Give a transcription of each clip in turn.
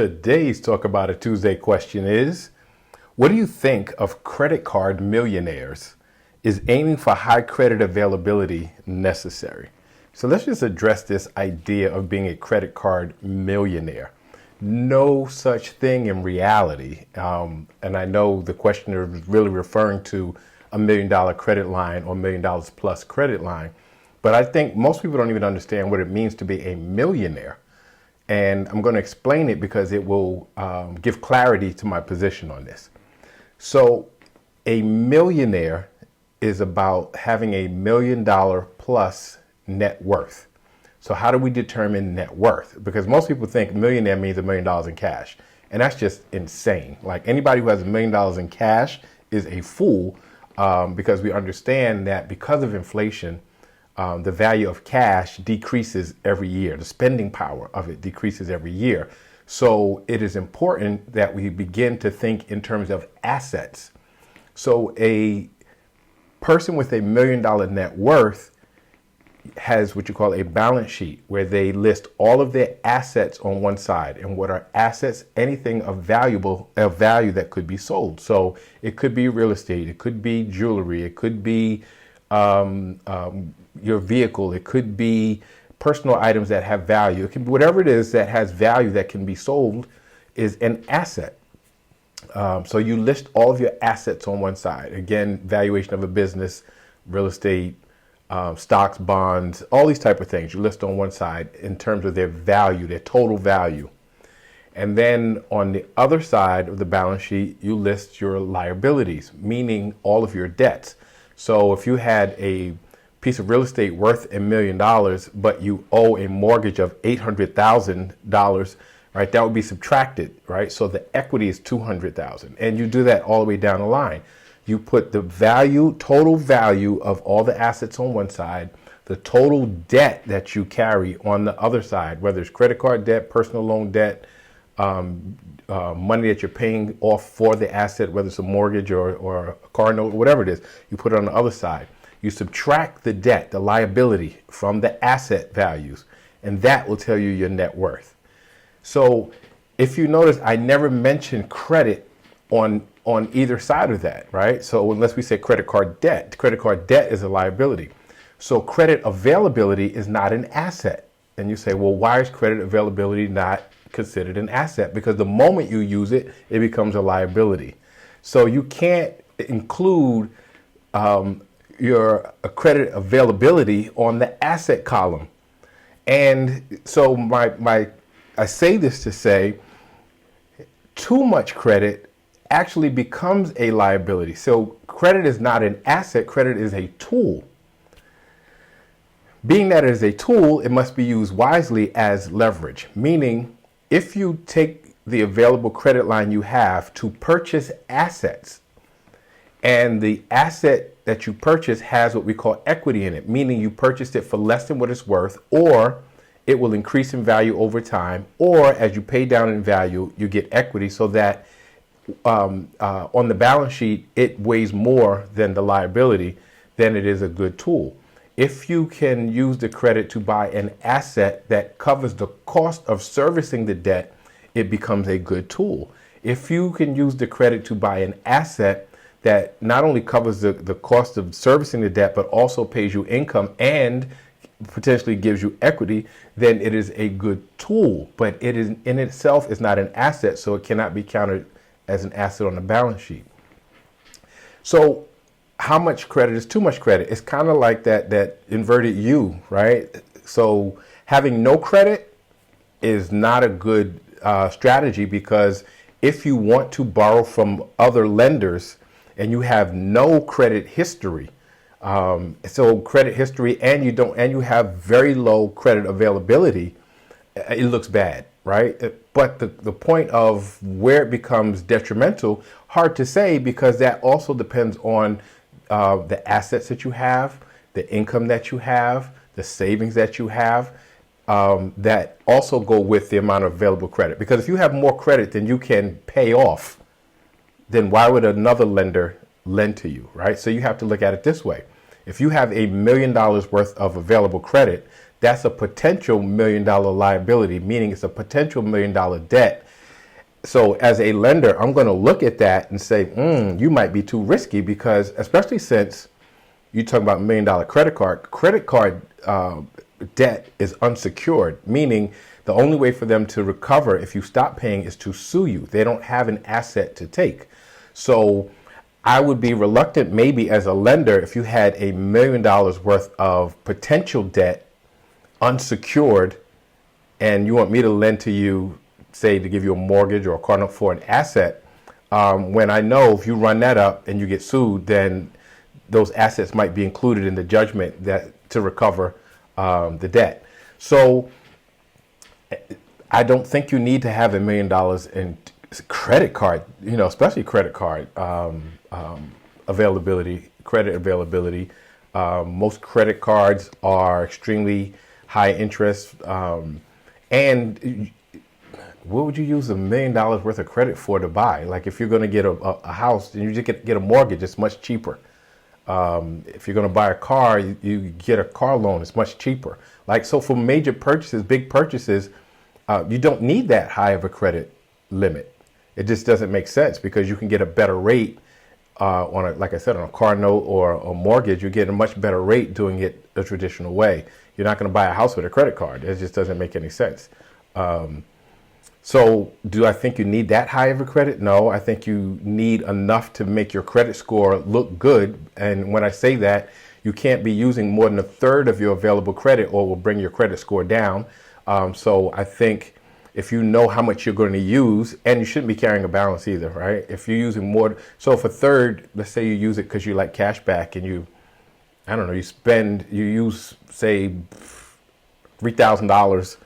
Today's Talk About It Tuesday question is, what do you think of credit card millionaires? Is aiming for high credit availability necessary? So let's just address this idea of being a credit card millionaire. No such thing in reality. And I know the questioner is really referring to $1 million credit line or $1 million plus credit line. But I think most people don't even understand what it means to be a millionaire. And I'm going to explain it because it will give clarity to my position on this. So a millionaire is about having $1 million plus net worth. So how do we determine net worth? Because most people think millionaire means $1 million in cash. And that's just insane. Like anybody who has $1 million in cash is a fool because we understand that because of inflation, the value of cash decreases every year. The spending power of it decreases every year. So it is important that we begin to think in terms of assets. So a person with $1 million net worth has what you call a balance sheet where they list all of their assets on one side. And what are assets? Anything of value that could be sold. So it could be real estate, it could be jewelry, it could be your vehicle, it could be personal items that have value. It can be whatever it is that has value that can be sold is an asset. So you list all of your assets on one side. Again, valuation of a business, real estate, stocks, bonds, all these type of things you list on one side in terms of their value, their total value. And then on the other side of the balance sheet, you list your liabilities, meaning all of your debts. So if you had a piece of real estate worth $1 million, but you owe a mortgage of $800,000, right? That would be subtracted, right? So the equity is $200,000, and you do that all the way down the line. You put the value, total value of all the assets on one side, the total debt that you carry on the other side, whether it's credit card debt, personal loan debt, money that you're paying off for the asset, whether it's a mortgage or a car note, whatever it is, you put it on the other side. You subtract the debt, the liability from the asset values, and that will tell you your net worth. So if you notice, I never mentioned credit on either side of that, right? So unless we say credit card debt is a liability. So credit availability is not an asset. And you say, well, why is credit availability not considered an asset? Because the moment you use it, it becomes a liability. So you can't include your credit availability on the asset column. And so I say this to say too much credit actually becomes a liability. So credit is not an asset, credit is a tool. Being that it is a tool, it must be used wisely as leverage, meaning if you take the available credit line you have to purchase assets, and the asset that you purchase has what we call equity in it, meaning you purchased it for less than what it's worth, or it will increase in value over time, or as you pay down in value, you get equity so that on the balance sheet, it weighs more than the liability, then it is a good tool. If you can use the credit to buy an asset that covers the cost of servicing the debt, it becomes a good tool. If you can use the credit to buy an asset that not only covers the cost of servicing the debt, but also pays you income and potentially gives you equity, then it is a good tool. But it is in itself is not an asset, so it cannot be counted as an asset on the balance sheet. So how much credit is too much credit? It's kind of like that inverted U, right? So having no credit is not a good strategy, because if you want to borrow from other lenders and you have no credit history, so credit history, and you have very low credit availability, it looks bad, right? But the point of where it becomes detrimental, hard to say, because that also depends on the assets that you have, the income that you have, the savings that you have, that also go with the amount of available credit. Because if you have more credit than you can pay off, then why would another lender lend to you, right? So you have to look at it this way. If you have $1 million worth of available credit, that's a potential $1 million liability, meaning it's a potential $1 million debt. So as a lender, I'm going to look at that and say, you might be too risky, because especially since you talk about $1 million credit card debt is unsecured, meaning the only way for them to recover if you stop paying is to sue you. They don't have an asset to take. So I would be reluctant, maybe as a lender, if you had $1 million worth of potential debt unsecured and you want me to lend to you, say to give you a mortgage or a car note for an asset, when I know if you run that up and you get sued, then those assets might be included in the judgment that to recover the debt. So I don't think you need to have $1 million in credit card, especially credit card availability, credit availability. Most credit cards are extremely high interest. And what would you use $1 million worth of credit for to buy? Like if you're going to get a house, and you just get a mortgage, it's much cheaper. If you're going to buy a car, you get a car loan, it's much cheaper. Like, so for major purchases, big purchases, you don't need that high of a credit limit. It just doesn't make sense, because you can get a better rate like I said, on a car note or a mortgage. You get a much better rate doing it the traditional way. You're not going to buy a house with a credit card. It just doesn't make any sense. So do I think you need that high of a credit? No, I think you need enough to make your credit score look good. And when I say that, you can't be using more than a third of your available credit, or will bring your credit score down. So I think if you know how much you're going to use, and you shouldn't be carrying a balance either, right? If you're using more, so if a third, let's say you use it because you like cash back, and you use, say, $3,000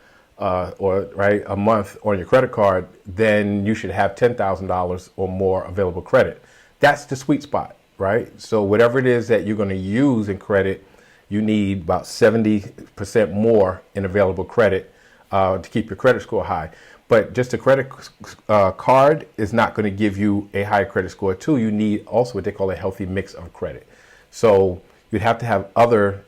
or right a month on your credit card, then you should have $10,000 or more available credit. That's the sweet spot, right? So whatever it is that you're going to use in credit, you need about 70% more in available credit to keep your credit score high. But just a credit card is not going to give you a high credit score too. You need also what they call a healthy mix of credit. So you'd have to have other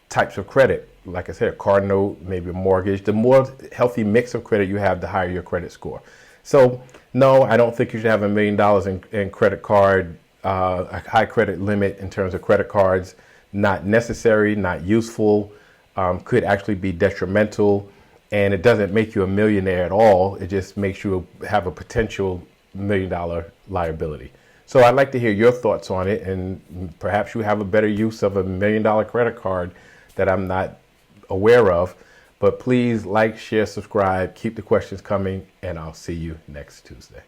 types of credit. Like I said, a car note, maybe a mortgage. The more healthy mix of credit you have, the higher your credit score. So no, I don't think you should have $1 million in credit card, a high credit limit in terms of credit cards. Not necessary, not useful, could actually be detrimental. And it doesn't make you a millionaire at all. It just makes you have a potential $1 million liability. So I'd like to hear your thoughts on it, and perhaps you have a better use of $1 million credit card that I'm not aware of. But please like, share, subscribe, keep the questions coming, and I'll see you next Tuesday.